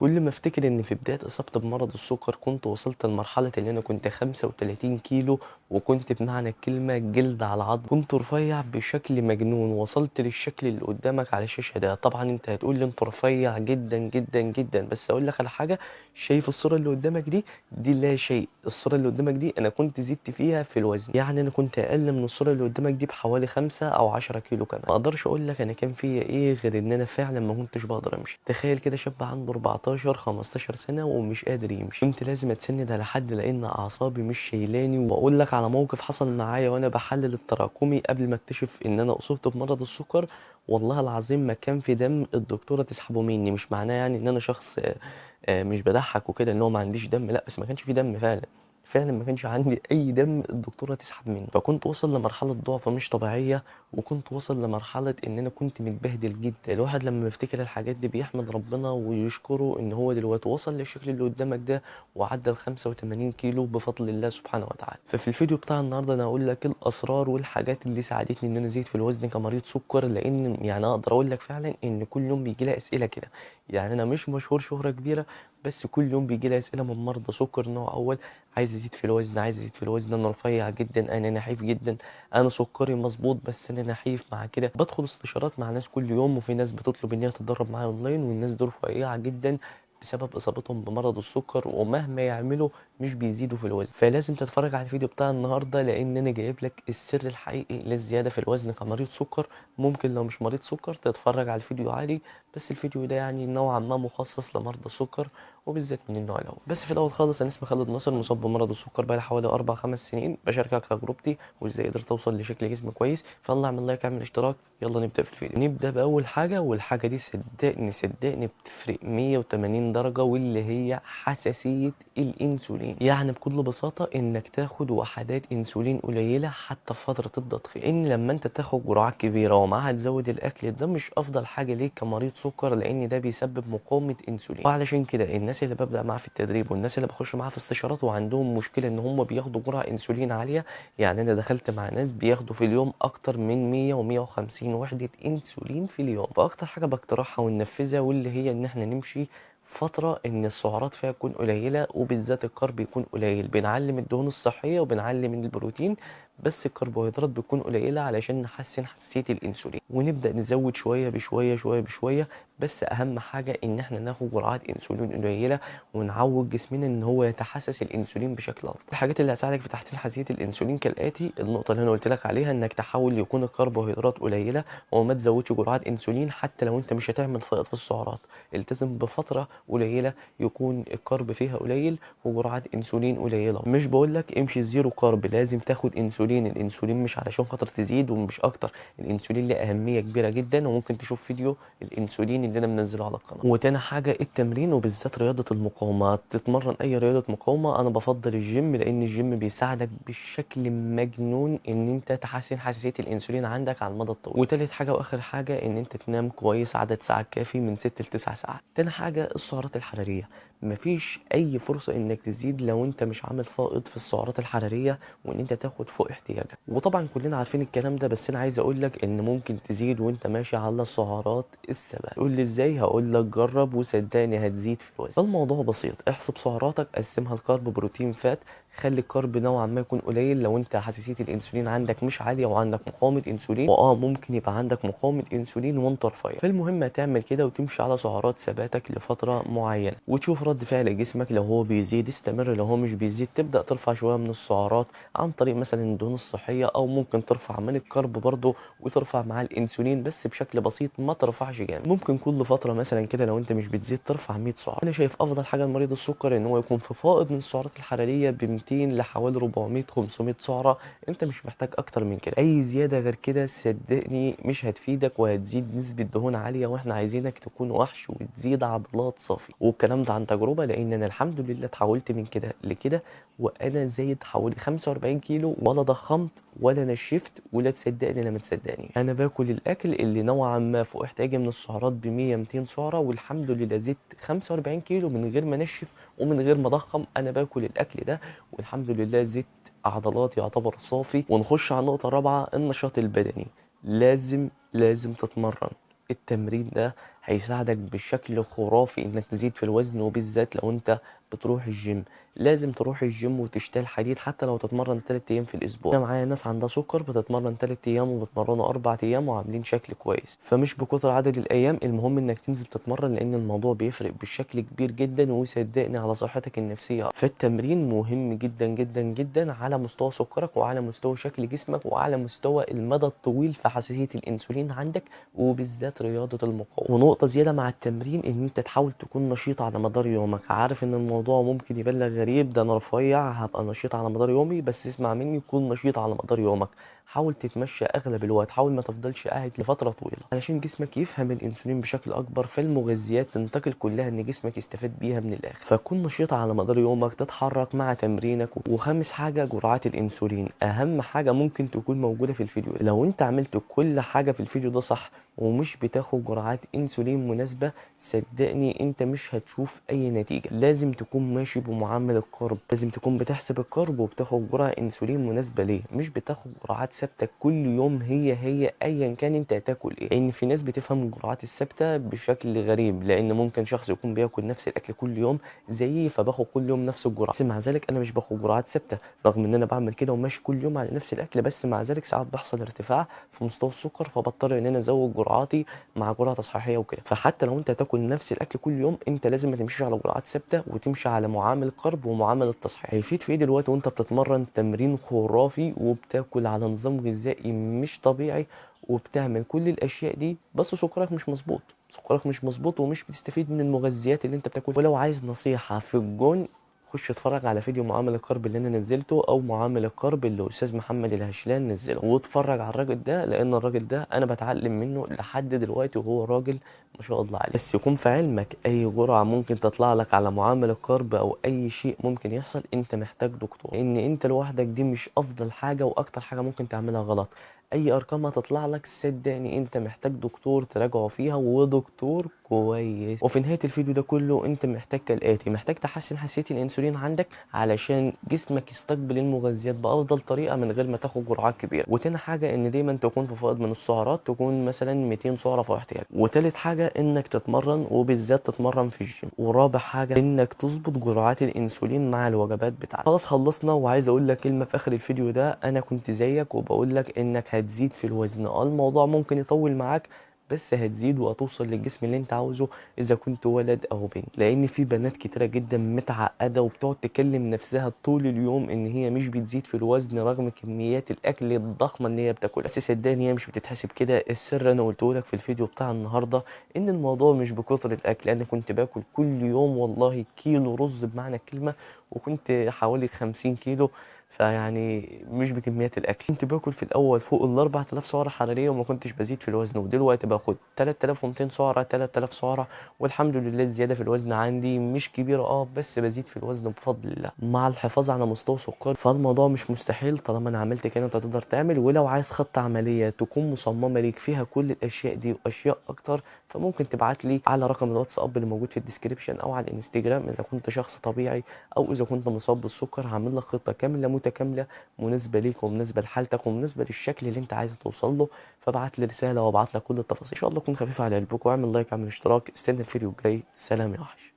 كل ما افتكر ان في بداية اصابتي بمرض السكر كنت وصلت لمرحلة ان انا كنت 35 كيلو، وكنت بمعنى الكلمة جلد على عظم. كنت رفيع بشكل مجنون، وصلت للشكل اللي قدامك على الشاشة ده. طبعا انت هتقول لي انت رفيع جدا جدا جدا، بس اقول لك على حاجة. شايف الصورة اللي قدامك دي لا شيء. الصورة اللي قدامك دي انا كنت زدت فيها في الوزن، يعني انا كنت اقل من الصورة اللي قدامك دي بحوالي 5 او 10 كيلو كمان. ما اقدرش اقول لك انا كان فيا ايه غير ان انا فعلا ما كنتش بقدر امشي. تخيل كده شاب عنده 14 15 سنة ومش قادر يمشي. كنت لازم اتسند على حد لان اعصابي مش شايلاني. واقول لك على موقف حصل معايا وانا بحلل التراكمي قبل ما اكتشف ان انا اصبت بمرض السكر. والله العظيم ما كان في دم الدكتورة تسحبه مني. مش معناه يعني ان انا شخص مش بضحك وكده ان هو ما عنديش دم، لا، بس ما كانش في دم فعلا. فعلا ما كانش عندي اي دم الدكتوره تسحب مني. فكنت وصل لمرحله ضعف مش طبيعيه، وكنت وصل لمرحله ان انا كنت متبهدل جدا. الواحد لما بيفتكر الحاجات دي بيحمد ربنا ويشكره ان هو دلوقتي وصل للشكل اللي قدامك ده، وعدى ال 85 كيلو بفضل الله سبحانه وتعالى. ففي الفيديو بتاع النهارده انا هقول لك الاسرار والحاجات اللي ساعدتني ان انا ازيد في الوزن كمريض سكر. لان يعني اقدر اقول لك فعلا ان كل يوم بيجي لي اسئله كده. يعني انا مش مشهور شهره كبيره، بس كل يوم بيجي لي اسئله من مرضى سكر نوع اول. عايز ازيد في الوزن، عايز ازيد في الوزن، انا رفيع جدا، انا نحيف جدا، انا سكري مظبوط بس انا نحيف. مع كده بدخل استشارات مع ناس كل يوم، وفي ناس بتطلب ان هي تتدرب معايا اونلاين، والناس دول رفيعه جدا بسبب اصابتهم بمرض السكر، ومهما يعملوا مش بيزيدوا في الوزن. فلازم تتفرج على الفيديو بتاع النهارده، لان انا جايب لك السر الحقيقي للزياده في الوزن كمريض سكر. ممكن لو مش مريض سكر تتفرج على الفيديو عادي، بس الفيديو ده يعني نوعا ما مخصص لمرضى السكر، وبالذات من النوع الاول. بس في الاول خالص انا اسمي خالد ناصر، مصاب بمرض السكر بقالي حوالي 4 5 سنين. بشاركك تجربتي وازاي قدرت اوصل لشكل جسم كويس. فيلا اعمل لايك، اعمل اشتراك، يلا نبدا في الفيديو. نبدا باول حاجه، والحاجه دي صدقني صدقني بتفرق 180 درجه، واللي هي حساسيه الانسولين. يعني بكل بساطه انك تاخد وحدات انسولين قليله حتى في فتره التضخيم. ان لما انت تاخد جرعات كبيره ومعاها تزود الاكل، ده مش افضل حاجه ليك كمريض سكر، لان ده بيسبب مقاومه انسولين. وعلشان كده الناس اللي ببدا معاها في التدريب والناس اللي بخش معاها في استشارات وعندهم مشكله ان هم بياخدوا جرعه انسولين عاليه، يعني انا دخلت مع ناس بياخدوا في اليوم اكتر من 100 و150 وحده انسولين في اليوم. فاكتر حاجه بقترحها وننفذها، واللي هي ان احنا نمشي فترة ان السعرات فيها تكون قليلة، وبالذات الكارب يكون قليل. بنعلم الدهون الصحية وبنعلم البروتين، بس الكربوهيدرات بتكون قليلة علشان نحسن حساسية الانسولين، ونبدأ نزود شوية بشوية شوية بشوية. بس اهم حاجة ان احنا ناخد جرعات انسولين قليلة، ونعود جسمنا ان هو يتحسس الانسولين بشكل افضل. الحاجات اللي هتساعدك في تحسين حساسية الانسولين كالاتي: النقطة اللي انا قلت لك عليها، انك تحاول يكون الكربوهيدرات قليلة، وما تزودش جرعات انسولين حتى لو انت مش هتعمل فائض في السعرات. التزم بفترة قليلة يكون الكارب فيها قليل وجرعات انسولين قليلة. مش بقول لك امشي زيرو كارب، لازم تاخد انسولين. الانسولين مش علشان خاطر تزيد ومش اكتر، الانسولين له اهمية كبيرة جدا، وممكن تشوف فيديو الانسولين اللي انا منزله على القناة. وتاني حاجة التمرين، وبالذات رياضة المقاومات. تتمرن اي رياضة مقاومة، انا بفضل الجيم، لان الجيم بيساعدك بشكل مجنون ان انت تحسن حساسية الانسولين عندك على المدى الطويل. وتالت حاجة واخر حاجة ان انت تنام كويس عدد ساعات كافي من 6 ل 9 ساعات. تاني حاجة السعرات الحرارية. مفيش اي فرصة انك تزيد لو انت مش عامل فائض في السعرات الحرارية، وان انت تاخد فوق احتياجك. وطبعا كلنا عارفين الكلام ده، بس انا عايز اقول لك ان ممكن تزيد وانت ماشي على السعرات الثابتة. تقول لي ازاي؟ هقول لك جرب وصدقني هتزيد في الوزن. الموضوع بسيط، احسب سعراتك، قسمها لكارب بروتين فات. خلي الكارب نوعا ما يكون قليل لو انت حساسية الانسولين عندك مش عالية وعندك مقاومة انسولين، ممكن يبقى عندك مقاومة انسولين وانت رفيع. فالمهم هتعمل كده وتمشي على سعرات ثباتك لفترة معينة، وتشوف رد فعل جسمك. لو هو بيزيد استمر، لو هو مش بيزيد تبدأ ترفع شوية من السعرات عن طريق مثلا الدهون الصحية، او ممكن ترفع من الكارب برضه وترفع مع الانسولين بس بشكل بسيط، ما ترفعش جامد. ممكن كل فترة مثلا كده لو انت مش بتزيد ترفع 100 سعر. انا شايف افضل حاجة لمريض السكر ان هو يكون في فائض من السعرات الحرارية ب 200 لحوالي 400 500 سعرة. انت مش محتاج اكتر من كده. اي زيادة غير كده صدقني مش هتفيدك، وهتزيد نسبة دهون عالية، واحنا عايزينك تكون وحش وتزيد عضلات صافي. والكلام ده عن تجربة، لان انا الحمد لله اتحولت من كده لكده، وانا زايد حوالي 45 كيلو، ولا ضخمت ولا نشفت، ولا تصدقني لا ما تصدقني. انا باكل الاكل اللي نوعا ما فوق احتياجي من السعرات ب 100 200 سعرة، والحمد لله زدت 45 كيلو من غير ما انشف ومن غير ما اضخم. انا باكل الاكل ده والحمد لله زدت عضلات يعتبر صافي. ونخش على النقطة الرابعة، النشاط البدني. لازم تتمرن. التمرين ده هيساعدك بشكل خرافي انك تزيد في الوزن، وبالذات لو انت بتروح الجيم. لازم تروح الجيم وتشتغل حديد حتى لو تتمرن 3 ايام في الاسبوع. انا معايا ناس عندها سكر بتتمرن 3 ايام وبتمرنوا 4 ايام وعاملين شكل كويس. فمش بكتر عدد الايام، المهم انك تنزل تتمرن، لان الموضوع بيفرق بشكل كبير جدا، وصدقني على صحتك النفسيه. فالتمرين مهم جدا جدا جدا على مستوى سكرك وعلى مستوى شكل جسمك وعلى مستوى المدى الطويل في حساسيه الانسولين عندك، وبالذات رياضه المقاومه. ونقطه زياده مع التمرين، ان انت تحاول تكون نشيط على مدار يومك. عارف ان الموضوع ممكن يبان لك غريب، ده انا رفيع هبقى نشيط على مدار يومي، بس اسمع مني، كون نشيط على مدار يومك. حاول تتمشى اغلب الوقت، حاول ما تفضلش قاعد لفتره طويله علشان جسمك يفهم الانسولين بشكل اكبر، فالمغذيات تنتقل كلها ان جسمك يستفاد بيها من الاخر. فكون نشيط على مدار يومك، تتحرك مع تمرينك. وخامس حاجه جرعات الانسولين، اهم حاجه ممكن تكون موجوده في الفيديو. لو انت عملت كل حاجه في الفيديو ده صح ومش بتاخد جرعات انسولين مناسبه، صدقني انت مش هتشوف اي نتيجه. لازم تكون ماشي بمعامل الكارب، لازم تكون بتحسب الكارب وبتاخد جرعه انسولين مناسبه ليه، مش بتاخد جرعات ثابته كل يوم هي ايا كان انت هتاكل ايه. لان في ناس بتفهم الجرعات الثابته بشكل غريب، لان ممكن شخص يكون بياكل نفس الاكل كل يوم زيي، فباخد كل يوم نفس الجرعه، بس مع ذلك انا مش باخد جرعات ثابته، رغم ان انا بعمل كده وماشي كل يوم على نفس الاكل. بس مع ذلك ساعات بيحصل ارتفاع في مستوى السكر، فبضطر ان انا ازود جرعاتي مع جرعه تصحيحيه وكده. فحتى لو انت هتاكل نفس الاكل كل يوم، انت لازم ما تمشيش على جرعات ثابته وتمشي على معامل كرب ومعامل التصحيح. هيفيد في ايه دلوقتي وانت بتتمرن تمرين خرافي وبتاكل على نظام غذائي مش طبيعي وبتعمل كل الاشياء دي، بس سكرك مش مظبوط، سكرك مش مظبوط ومش بتستفيد من المغذيات اللي انت بتاكلها. ولو عايز نصيحه في الجون، خش اتفرج على فيديو معامل الكرب اللي انا نزلته، او معامل الكرب اللي استاذ محمد الهشلان نزله، واتفرج على الراجل ده، لان الراجل ده انا بتعلم منه لحد دلوقتي، وهو راجل ما شاء الله عليه. بس يكون في علمك اي جرعه ممكن تطلع لك على معامل الكرب او اي شيء ممكن يحصل، انت محتاج دكتور، ان انت لوحدك دي مش افضل حاجه واكتر حاجه ممكن تعملها غلط. اي ارقام هتطلع لك صدقني انت محتاج دكتور تراجعه فيها، ودكتور كويس. وفي نهايه الفيديو ده كله انت محتاج كالاتي: محتاج تحسن حساسيه الانسولين عندك علشان جسمك يستقبل المغذيات بافضل طريقه من غير ما تاخد جرعات كبيره. وتاني حاجه ان دايما تكون في فائض من السعرات، تكون مثلا 200 سعره في احتياج. وتالت حاجه انك تتمرن، وبالذات تتمرن في الجيم. ورابع حاجه انك تظبط جرعات الانسولين مع الوجبات بتاعتك. خلاص خلصنا، وعايز اقول لك كلمه في اخر الفيديو ده: انا كنت زيك وبقول لك انك هتزيد في الوزن. الموضوع ممكن يطول معاك، بس هتزيد وهتوصل للجسم اللي انت عاوزه اذا كنت ولد او بنت. لان في بنات كتيره جدا متعقده وبتقعد تكلم نفسها طول اليوم ان هي مش بتزيد في الوزن رغم كميات الاكل الضخمه اللي هي بتاكلها. بس صدقني هي مش بتتحسب كده. السر انا قلته لك في الفيديو بتاع النهارده، ان الموضوع مش بكتر الاكل. انا كنت باكل كل يوم والله كيلو رز بمعنى الكلمه، وكنت حوالي 50 كيلو، فيعني مش بكميات الاكل. كنت باكل في الاول فوق ال 4000 سعره حراريه وما كنتش بزيد في الوزن، ودلوقتي باخد 3200 سعره، 3000 سعره، والحمد لله الزياده في الوزن عندي مش كبيره، بس بزيد في الوزن بفضل الله مع الحفاظ على مستوى سكر. فالموضوع مش مستحيل، طالما انا عملت كده انت تقدر تعمل. ولو عايز خطه عمليه تكون مصممه ليك فيها كل الاشياء دي واشياء اكتر، فممكن تبعت لي على رقم الواتساب اللي موجود في الديسكريبشن او على الانستجرام. اذا كنت شخص طبيعي او اذا كنت مصاب بالسكر، هعمل لك خطه كامله متكامله مناسبه ليك ومناسبه لحالتك ومناسبه للشكل اللي انت عايز توصل له. فابعت لي رساله وابعت لك كل التفاصيل، ان شاء الله تكون خفيفه على قلبك. واعمل لايك، اعمل اشتراك، استنى الفيديو الجاي. سلام يا وحش.